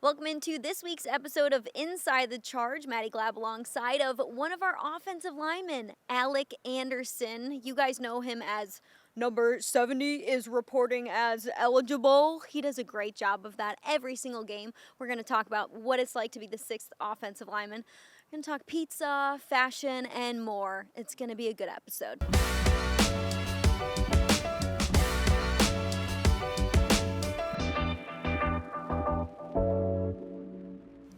Welcome into this week's episode of Inside the Charge. Maddy Glab alongside of one of our offensive linemen, Alec Anderson. You guys know him as number 70 is reporting as eligible. He does a great job of that every single game. We're going to talk about what it's like to be the sixth offensive lineman. We're going to talk pizza, fashion, and more. It's going to be a good episode.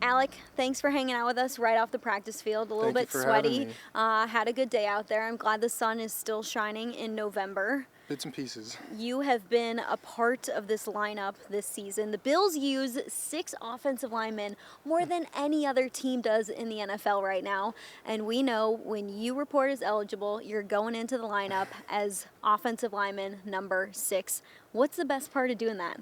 Alec, thanks for hanging out with us right off the practice field. A little bit sweaty. Had a good day out there. I'm glad the sun is still shining in November. Bits and pieces. You have been a part of this lineup this season. The Bills use 6 offensive linemen, more than any other team does in the NFL right now. And we know when you report as eligible, you're going into the lineup as offensive lineman number 6. What's the best part of doing that?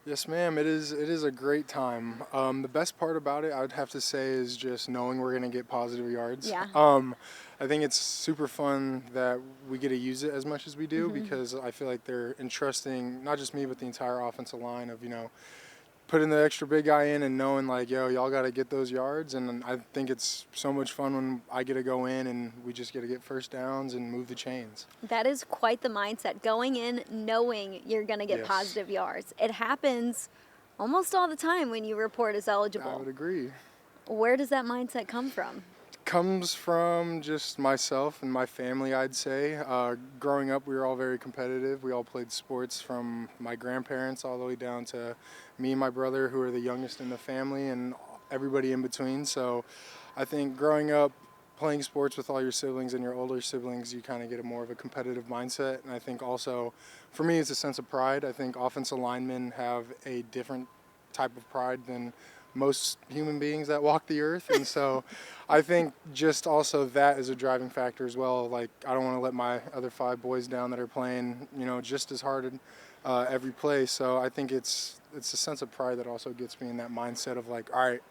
Yes, ma'am. It is a great time. The best part about it, I would have to say, is just knowing we're going to get positive yards. Yeah. I think it's super fun that we get to use it as much as we do because I feel like they're entrusting not just me but the entire offensive line of, putting the extra big guy in and knowing like, y'all got to get those yards. And I think it's so much fun when I get to go in and we just get to get first downs and move the chains. That is quite the mindset, going in knowing you're going to get positive yards. It happens almost all the time when you report as eligible. I would agree. Where does that mindset come from? Comes from just myself and my family, I'd say. Growing up, we were all very competitive. We all played sports from my grandparents all the way down to me and my brother, who are the youngest in the family, and everybody in between. So I think growing up, playing sports with all your siblings and your older siblings, you kind of get a more of a competitive mindset. And I think also, for me, it's a sense of pride. I think offensive linemen have a different type of pride than most human beings that walk the earth. And so I think just also that is a driving factor as well. Like, I don't want to let my other 5 boys down that are playing, just as hard every play. So I think it's a sense of pride that also gets me in that mindset of like, all right,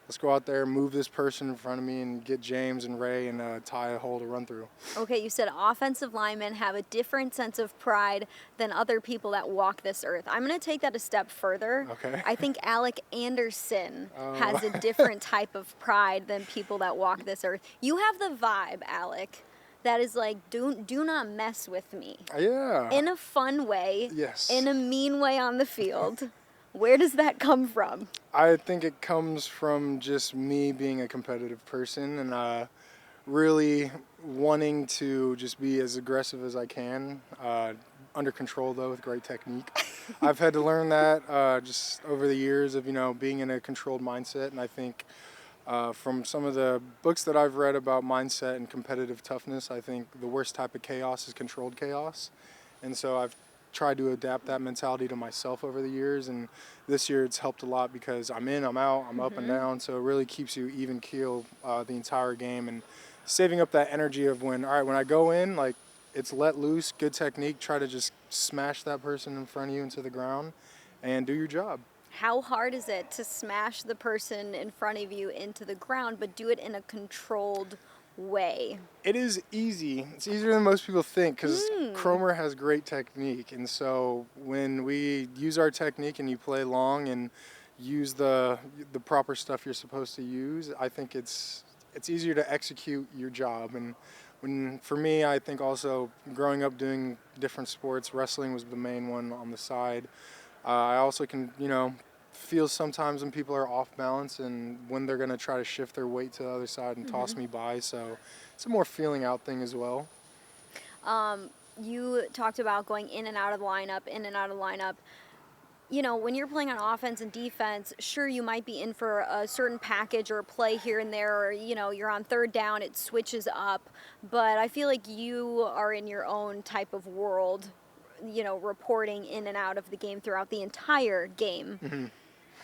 let's go out there, move this person in front of me and get James and Ray and tie a hole to run through. Okay, you said offensive linemen have a different sense of pride than other people that walk this earth. I'm going to take that a step further. Okay. I think Alec Anderson has a different type of pride than people that walk this earth. You have the vibe, Alec, that is like, do not mess with me. Yeah. In a fun way. Yes. In a mean way on the field. Where does that come from? I think it comes from just me being a competitive person and really wanting to just be as aggressive as I can, under control though with great technique. I've had to learn that just over the years of, being in a controlled mindset. And I think from some of the books that I've read about mindset and competitive toughness, I think the worst type of chaos is controlled chaos. And so I've tried to adapt that mentality to myself over the years, and this year it's helped a lot because I'm in, I'm out, I'm up and down, so it really keeps you even keel the entire game and saving up that energy of when I go in, like, it's let loose, good technique, try to just smash that person in front of you into the ground and do your job. How hard is it to smash the person in front of you into the ground but do it in a controlled way? It is easy. It's easier than most people think because Cromer has great technique. And so when we use our technique and you play long and use the proper stuff you're supposed to use, I think it's easier to execute your job. And for me, I think also growing up doing different sports, wrestling was the main one on the side. I also can, feel sometimes when people are off balance and when they're going to try to shift their weight to the other side and toss me by. So it's a more feeling out thing as well. You talked about going in and out of the lineup, when you're playing on offense and defense, sure, you might be in for a certain package or a play here and there, or, you're on third down, it switches up. But I feel like you are in your own type of world, reporting in and out of the game throughout the entire game.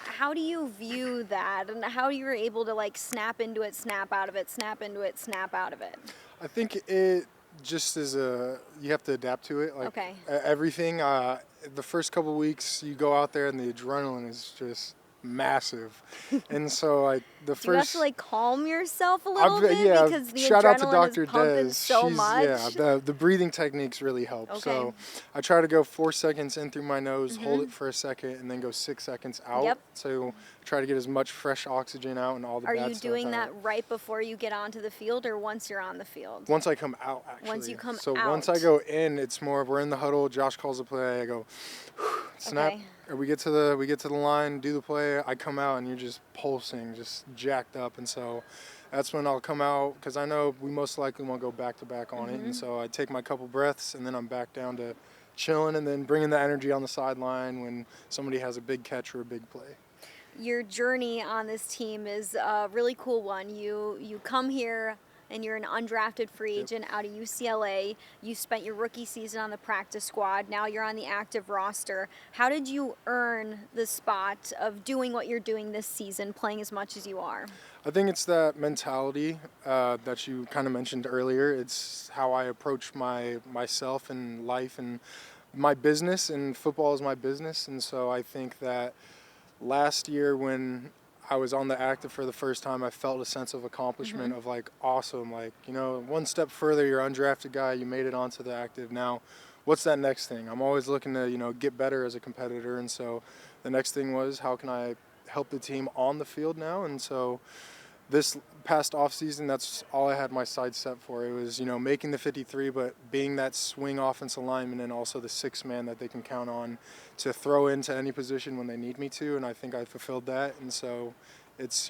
How do you view that, and how you were able to snap into it, snap out of it, snap into it, snap out of it? I think it just is you have to adapt to it. Okay. Everything. The first couple weeks you go out there and the adrenaline is just massive. And so like the Do you have to first like calm yourself a little bit yeah, because the shout out to adrenaline is Dr. pumping Des. so Yeah, much? the breathing techniques really help. Okay. So I try to go 4 seconds in through my nose, hold Mhm. it for a second, and then go 6 seconds out. Yep. So I try to get as much fresh oxygen out and all the Are bad you stuff doing out. that right before you get onto the field or once you're on the field? Once I come out, Once you actually. come So once I out. go in, it's more of we're in the huddle. Josh calls the play. I go, snap. Okay. Or we get to the line, do the play. I come out and you're just pulsing, just jacked up, and so that's when I'll come out because I know we most likely won't go back to back on it, and Mhm. so I take my couple breaths and then I'm back down to chilling and then bringing the energy on the sideline when somebody has a big catch or a big play. Your journey on this team is a really cool one. You come here and you're an undrafted free Yep. agent out of UCLA. You spent your rookie season on the practice squad. Now you're on the active roster. How did you earn the spot of doing what you're doing this season, playing as much as you are? I think it's that mentality that you kind of mentioned earlier. It's how I approach myself and life and my business, and football is my business. And so I think that last year when I was on the active for the first time, I felt a sense of accomplishment Mhm. of like awesome, like, one step further, you're undrafted guy, you made it onto the active. Now, what's that next thing? I'm always looking to, get better as a competitor. And so the next thing was how can I help the team on the field now? And so this past off season, that's all I had my sights set for. It was, making the 53, but being that swing offensive lineman and also the sixth man that they can count on to throw into any position when they need me to. And I think I fulfilled that. And so it's,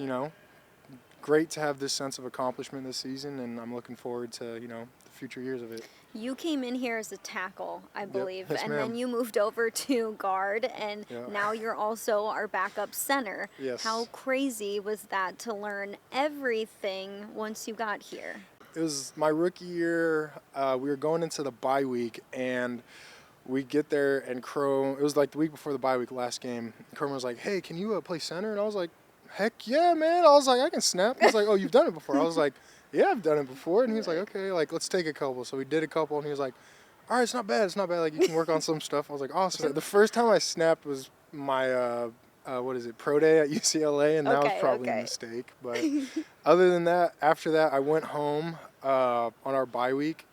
great to have this sense of accomplishment this season. And I'm looking forward to, the future years of it. You came in here as a tackle, I Yep. believe, Yes, and then ma'am. you moved over to guard, and Yeah. now you're also our backup center. Yes. How crazy was that to learn everything once you got here? It was my rookie year. We were going into the bye week, and we get there, and Crow, it was like the week before the bye week, last game. Crow was like, hey, can you play center? And I was like, heck yeah, man. I was like, I can snap. He's like, oh, you've done it before. I was like, yeah, I've done it before. And he was like, okay, like, let's take a couple. So we did a couple, and he was like, all right, it's not bad. It's not bad. Like, you can work on some stuff. I was like, awesome. The first time I snapped was my, pro day at UCLA, and that was Okay, probably a okay. mistake. But other than that, after that, I went home on our bye week,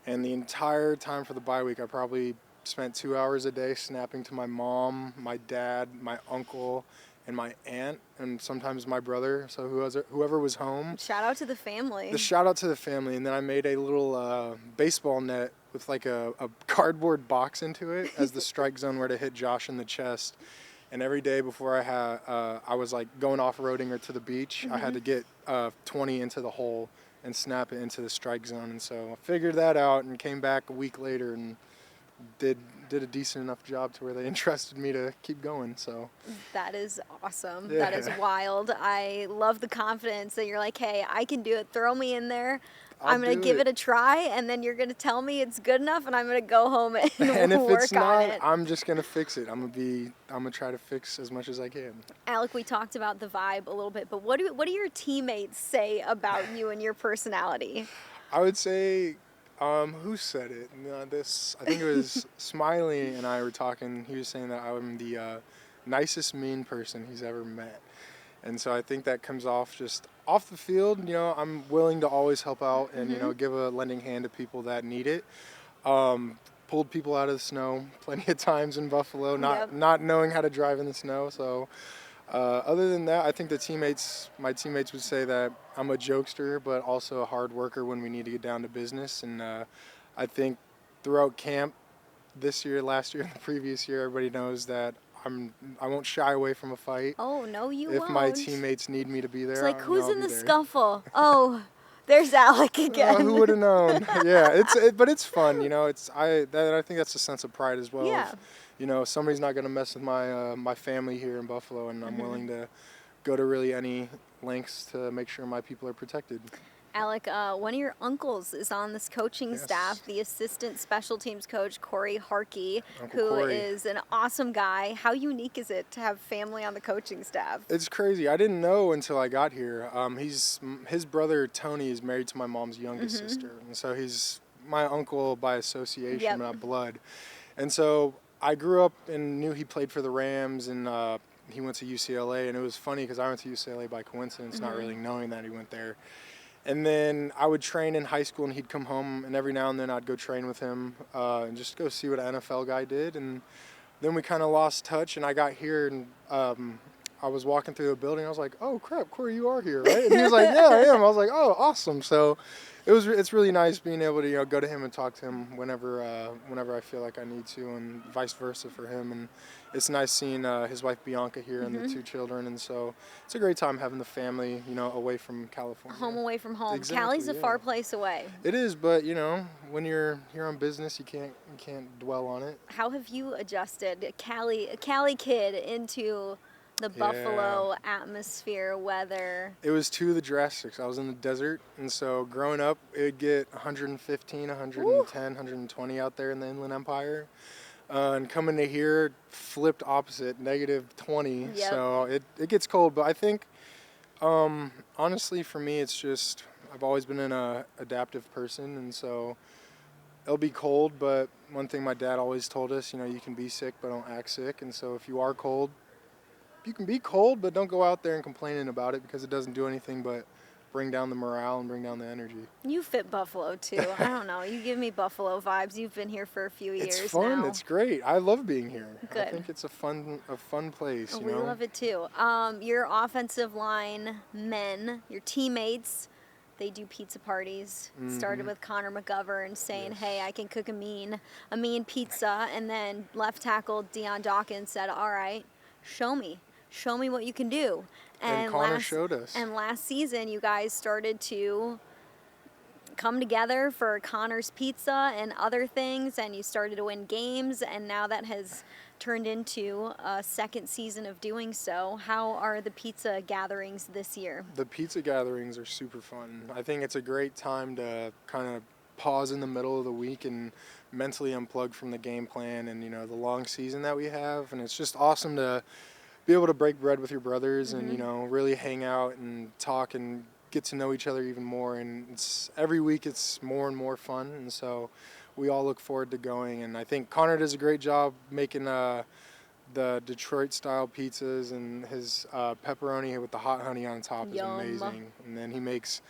and the entire time for the bye week, I probably spent 2 hours a day snapping to my mom, my dad, my uncle, and my aunt, and sometimes my brother. So whoever was home. Shout out to the family. The shout out to the family, and then I made a little baseball net with like a cardboard box into it as the strike zone where to hit Josh in the chest. And every day before I was like going off-roading or to the beach, I had to get 20 into the hole and snap it into the strike zone. And so I figured that out and came back a week later and did a decent enough job to where they entrusted me to keep going. So That is awesome. Yeah. That is wild. I love the confidence that you're like, hey, I can do it. Throw me in there. I'm going to give it a try, and then you're going to tell me it's good enough, and I'm going to go home and, and if work it's on not, it. I'm just gonna fix it. I'm gonna try to fix as much as I can. Alec, we talked about the vibe a little bit, but what do your teammates say about you and your personality? I would say, who said it? I think it was Smiley and I were talking. He was saying that I'm the nicest mean person he's ever met. And so I think that comes off just off the field. I'm willing to always help out and, give a lending hand to people that need it. Pulled people out of the snow plenty of times in Buffalo, Yep. not knowing how to drive in the snow. So other than that, I think my teammates would say that I'm a jokester, but also a hard worker when we need to get down to business. And I think throughout camp this year, last year, and the previous year, everybody knows that I won't shy away from a fight. Oh, no, you If won't. my teammates need me to be there, It's like, who's I'll in be the there. scuffle? Oh, there's Alec again. Who would have known? Yeah, but it's fun. I think that's a sense of pride as well. Yeah. Somebody's not gonna mess with my family here in Buffalo, and I'm willing to go to really any lengths to make sure my people are protected. Alec, one of your uncles is on this coaching Yes. staff, the assistant special teams coach, Corey Harkey, Uncle who Corey. is an awesome guy. How unique is it to have family on the coaching staff? It's crazy. I didn't know until I got here. His brother Tony is married to my mom's youngest sister, and so he's my uncle by association, Yep. not blood. And so I grew up and knew he played for the Rams, and he went to UCLA, and it was funny because I went to UCLA by coincidence, not really knowing that he went there. And then I would train in high school, and he'd come home, and every now and then I'd go train with him and just go see what an NFL guy did. And then we kind of lost touch, and I got here, and I was walking through the building. I was like, "Oh crap, Corey, you are here, right?" And he was like, "Yeah, I am." I was like, "Oh, awesome!" So it's really nice being able to go to him and talk to him whenever I feel like I need to, and vice versa for him. And it's nice seeing his wife Bianca here and the two children, and so it's a great time having the family away from California. Home away from home. Exactly, Cali's a yeah. far place away. It is, but when you're here on business, you can't dwell on it. How have you adjusted a Cali kid into the Buffalo atmosphere, weather? It was two of the drastics. I was in the desert, and so growing up, it would get 115, 110, 120 out there in the Inland Empire. And coming to here, flipped opposite, negative 20. Yep. So it gets cold, but I think, honestly, for me, it's just I've always been an adaptive person, and so it'll be cold, but one thing my dad always told us, you can be sick, but don't act sick. And so if you are cold, you can be cold, but don't go out there and complaining about it, because it doesn't do anything but bring down the morale and bring down the energy. You fit Buffalo too. I don't know. You give me Buffalo vibes. You've been here for a few years now. It's fun. It's great. I love being here. Good. I think it's a fun place. We love it too. Your offensive line men, your teammates, they do pizza parties. Started with Connor McGovern saying, "Hey, I can cook a mean pizza," and then left tackle Deion Dawkins said, "All right, show me what you can do." And Connor showed us. And last season, you guys started to come together for Connor's Pizza and other things, and you started to win games, and now that has turned into a second season of doing so. How are the pizza gatherings this year? The pizza gatherings are super fun. I think it's a great time to kind of pause in the middle of the week and mentally unplug from the game plan and the long season that we have. And it's just awesome to be able to break bread with your brothers and really hang out and talk and get to know each other even more. And every week it's more and more fun, and so we all look forward to going. And I think Connor does a great job making the Detroit style pizzas, and his pepperoni with the hot honey on top is amazing. And then he makes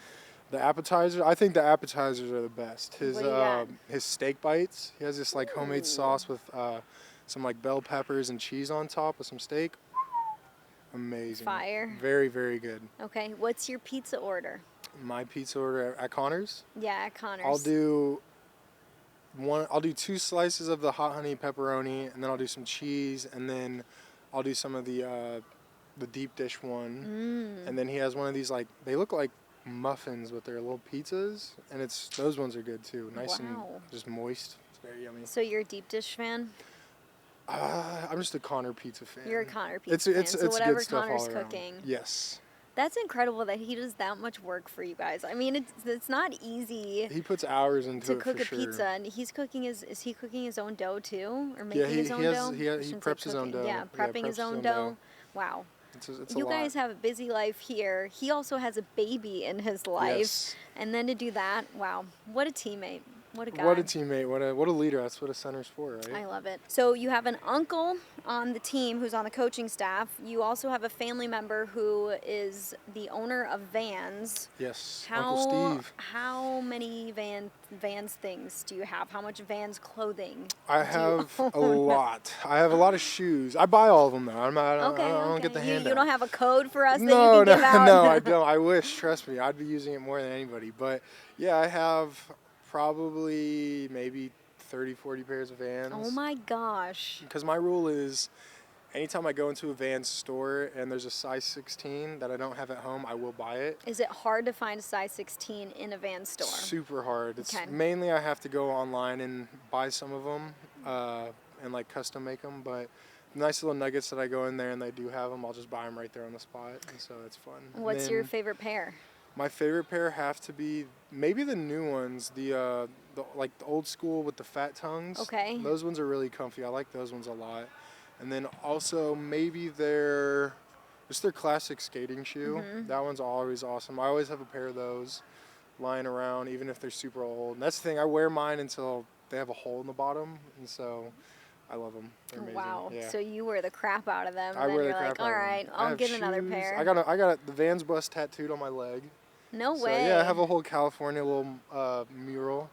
the appetizers. I think the appetizers are the best. His steak bites, he has this like homemade sauce with some like bell peppers and cheese on top with some steak. Amazing. Fire. Very, very good. Okay, what's your pizza order? My pizza order at Connor's? Yeah, at Connor's. I'll do 2 slices of the hot honey pepperoni, and then I'll do some cheese, and then I'll do some of the deep dish one. And then he has one of these, like, they look like muffins with their little pizzas, and those ones are good too. Nice and just moist. It's very yummy. So you're a deep dish fan? I'm just a Connor pizza fan. You're a Connor pizza fan. So whatever good stuff Connor's all around. cooking. Yes. That's incredible that he does that much work for you guys. I mean, it's not easy. He puts hours into it to cook for a pizza, and is he cooking his own dough too, or making his own dough? He preps his own dough. Yeah, prepping his own dough. Wow. It's you guys have a busy life here. He also has a baby in his life, yes. And then to do that, wow, what a teammate. What a guy. What a teammate. What a leader. That's what a center's for, right? I love it. So you have an uncle on the team who's on the coaching staff. You also have a family member who is the owner of Vans. Yes, Uncle Steve. How many Vans things do you have? How much Vans clothing? I have a lot. I have a lot of shoes. I buy all of them though. I don't get the handout. You don't have a code for us that No, you can give out? no, I don't. I wish. Trust me, I'd be using it more than anybody. But yeah, I have probably maybe 30, 40 pairs of Vans. Oh my gosh. Because my rule is anytime I go into a Vans store and there's a size 16 that I don't have at home, I will buy it. Is it hard to find a size 16 in a Vans store? Super hard. It's okay. Mainly I have to go online and buy some of them and like custom make them. But nice little nuggets that I go in there and they do have them, I'll just buy them right there on the spot. And so it's fun. What's your favorite pair? My favorite pair have to be maybe the new ones, the old school with the fat tongues. Okay. Those ones are really comfy. I like those ones a lot. And then also maybe their classic skating shoe. Mm-hmm. That one's always awesome. I always have a pair of those lying around, even if they're super old. And that's the thing. I wear mine until they have a hole in the bottom, and so I love them. They're amazing. Wow. Yeah. So you wear the crap out of them, I and then wear the you're like, crap all out of them. right, I I'll have get another shoes. pair. I got the Vans bus tattooed on my leg. No So yeah, I have way. a whole California little mural,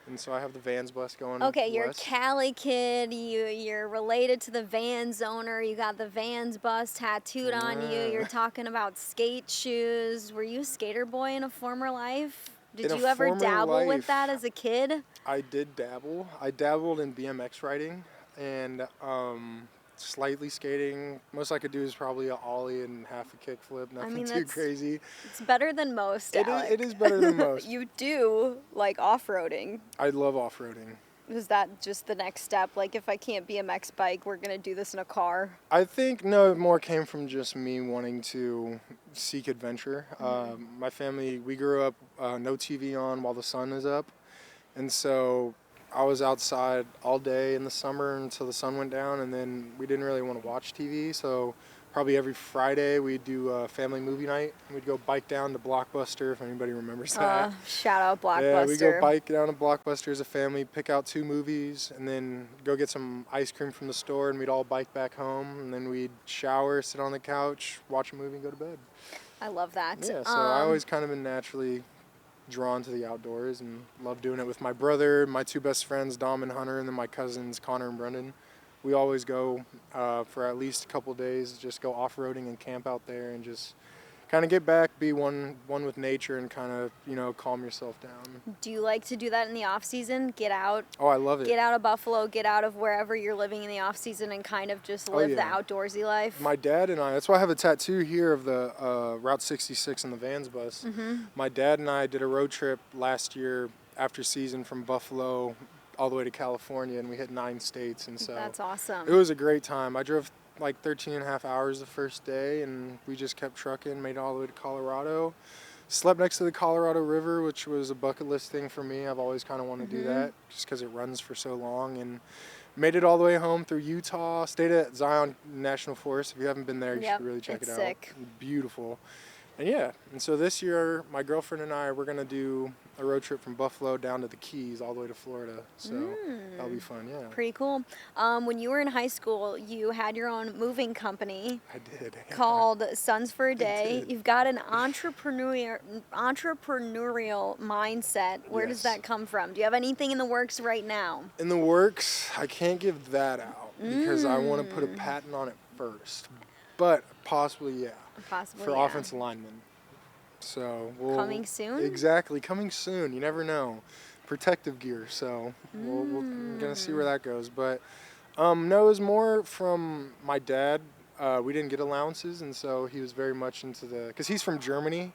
and so I have the Vans bus going Okay, you're a west. Cali kid. You're related to the Vans owner. You got the Vans bus tattooed on you. You're Yeah. talking about skate shoes. Were you a skater boy in a former life? In Did a you ever former dabble with that life, as a kid? I did dabble. I dabbled in BMX riding and slightly skating. Most I could do is probably a ollie and half a kickflip. I Nothing mean, too crazy. it's better than most, Alec. It is better than most. You do like off-roading. I love off-roading. Is that just the next step? Like, if I can't BMX bike, we're gonna do this in a car. I think no, it more came from just me wanting to seek adventure. My family, we grew up no TV on while the sun is up, and so I was outside all day in the summer until the sun went down, and then we didn't really want to watch TV. So probably every Friday we'd do a family movie night. We'd go bike down to Blockbuster, if anybody remembers that. Shout out Yeah, we go Blockbuster. bike down to Blockbuster as a family, pick out 2 movies, and then go get some ice cream from the store, and we'd all bike back home, and then we'd shower, sit on the couch, watch a movie, and go to bed. I love that. Yeah, so I always kind of been naturally drawn to the outdoors and love doing it with my brother, my 2 best friends, Dom and Hunter, and then my cousins, Connor and Brendan. We always go for at least a couple days, just go off-roading and camp out there and just kind of get back, be one with nature, and kind of, calm yourself down. Do you like to do that in the off season? Get out, Oh, I love it. get out of Buffalo, get out of wherever you're living in the off season, and kind of just live the yeah. outdoorsy life. My dad and I, that's why I have a tattoo here of the Route 66 in the Vans bus. My dad and I did a road trip last year after season from Buffalo all the way to California, and we hit 9 states, and so That's awesome. it was a great time. I drove like 13 and a half hours the first day, and we just kept trucking, made it all the way to Colorado. Slept next to the Colorado River, which was a bucket list thing for me. I've always kind of wanted to do that just because it runs for so long, and made it all the way home through Utah. Stayed at Zion National Forest. If you haven't been there, you Yep, should really check it's it out. sick. Beautiful. And yeah, and so this year, my girlfriend and I, we're going to do a road trip from Buffalo down to the Keys all the way to Florida. So that'll be fun, yeah. Pretty cool. When you were in high school, you had your own moving company I did. called Sons for a Day. did. You've got an entrepreneurial mindset. Where does Yes. that come from? Do you have anything in the works right now? In the works, I can't give that out because I want to put a patent on it first. But possibly, yeah. Possibly, For yeah. offensive linemen. So Coming soon? Exactly, coming soon. You never know. Protective gear. So we're gonna see where that goes. But no, it was more from my dad. We didn't get allowances, and so he was very much into because he's from Germany,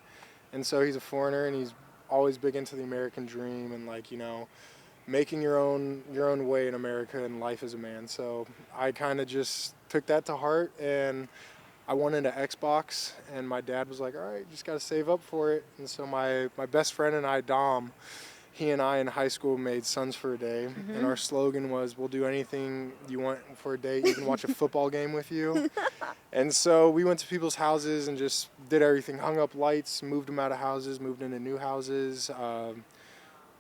and so he's a foreigner, and he's always big into the American dream and making your own way in America and life as a man. So I kind of just took that to heart, and I wanted an Xbox, and my dad was like, all right, you just got to save up for it. And so my best friend and I, Dom, he and I in high school made Sons for a Day. And our slogan was, we'll do anything you want for a day, even watch a football game with you. And so we went to people's houses and just did everything, hung up lights, moved them out of houses, moved into new houses,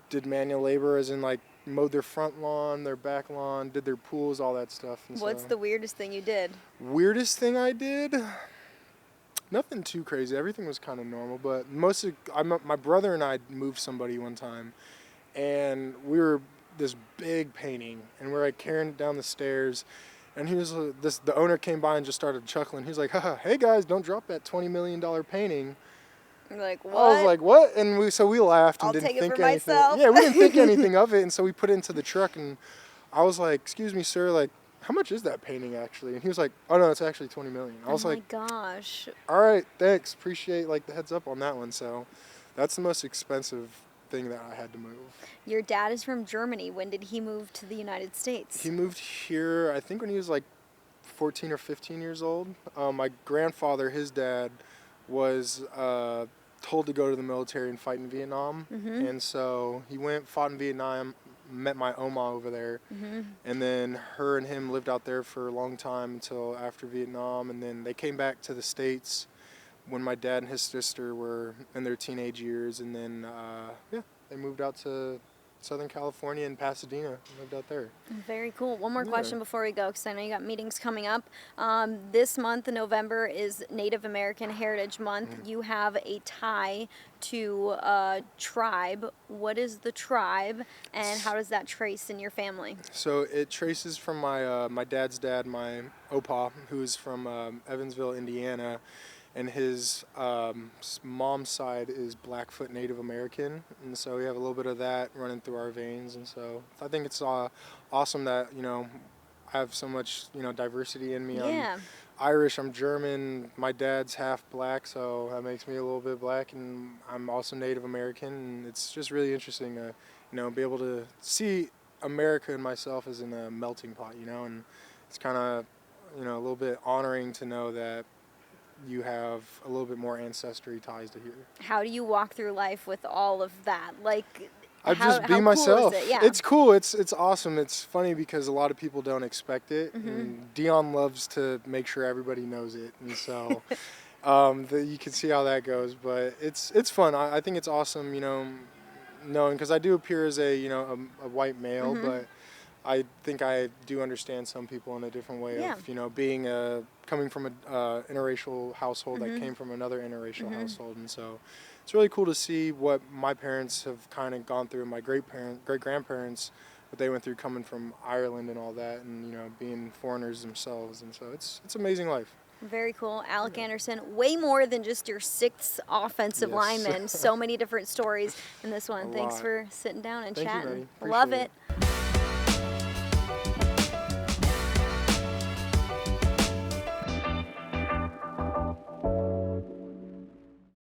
did manual labor as in mowed their front lawn, their back lawn, did their pools, all that stuff. And What's so, the weirdest thing you did? weirdest thing I did? Nothing too crazy. Everything was kind of normal, but my brother and I moved somebody one time, and we were this big painting, and we're carrying it down the stairs, and he was the owner came by and just started chuckling. He was like, haha, hey guys, don't drop that $20 million painting. You're like, what? I was like, what? And we laughed and I'll didn't take it think for anything. myself. Yeah, we didn't think anything of it, and so we put it into the truck, and I was like, excuse me, sir, how much is that painting actually? And he was like, oh no, it's actually 20 million. I was oh like, my gosh. all right, thanks, appreciate the heads up on that one. So that's the most expensive thing that I had to move. Your dad is from Germany. When did he move to the United States? He moved here, I think when he was 14 or 15 years old. My grandfather, his dad, was told to go to the military and fight in Vietnam. And so he went, fought in Vietnam, met my Oma over there. And then her and him lived out there for a long time until after Vietnam. And then they came back to the States when my dad and his sister were in their teenage years. And then, they moved out to Southern California in Pasadena. I lived out there. Very cool. One more Yeah. question before we go, because I know you got meetings coming up. This month in November is Native American Heritage Month. You have a tie to a tribe. What is the tribe, and how does that trace in your family? So it traces from my dad's dad, my opa, who's from Evansville, Indiana, and his mom's side is Blackfoot Native American, and so we have a little bit of that running through our veins, and so I think it's awesome that I have so much diversity in me. Yeah. I'm Irish, I'm German, my dad's half black, so that makes me a little bit black, and I'm also Native American, and it's just really interesting to be able to see America and myself as in a melting pot, and it's kind of a little bit honoring to know that you have a little bit more ancestry ties to here. How do you walk through life with all of that? Like, I how, just be how myself. cool is it? Yeah. It's cool. It's awesome. It's funny because a lot of people don't expect it. And Dion loves to make sure everybody knows it, and so you can see how that goes. But it's fun. I think it's awesome. Knowing because I do appear as a white male, but I think I do understand some people in a different way Yeah. of being coming from a interracial household that came from another interracial household, and so it's really cool to see what my parents have kind of gone through, my great grandparents, what they went through coming from Ireland and all that, and being foreigners themselves, and so it's amazing life. Very cool. Alec Anderson, way more than just your sixth offensive Yes. lineman. So many different stories in this one. A Thanks lot. for sitting down and Thank you, chatting. Maddy. Love Appreciate it. it.